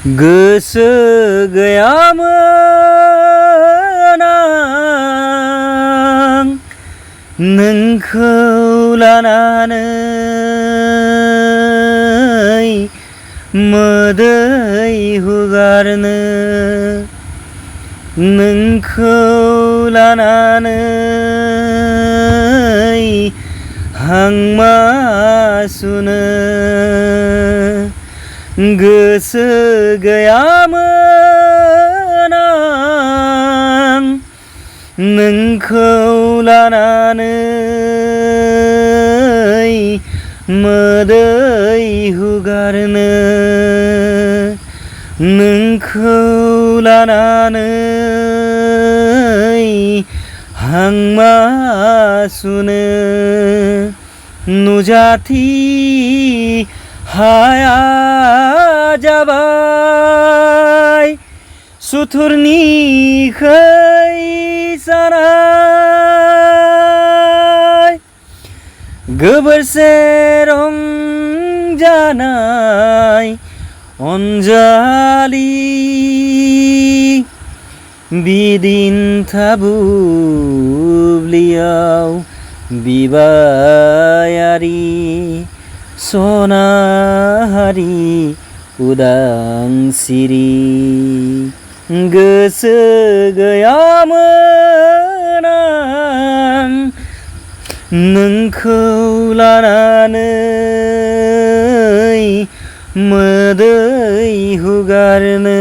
गोसो गैयामोन आं नोंखौ लानानै मोदै हुगारनो नोंखौ लानानै हांमा सुनो गोसो गैयामोन आं नोंखौ लानानै मोदै हुगारनो नोंखौ लानानै हांमा सुनो नुजाथि हाया जाबाय सुथुरनि खैजानाय गोबोरसे रंजानाय अनजालि बिदिन्था बुब्लियाव बिबायारि सनाहारि उदां सिरि गोसो गैयामोन आं नोंखौ लानानै मोदै हुगारनो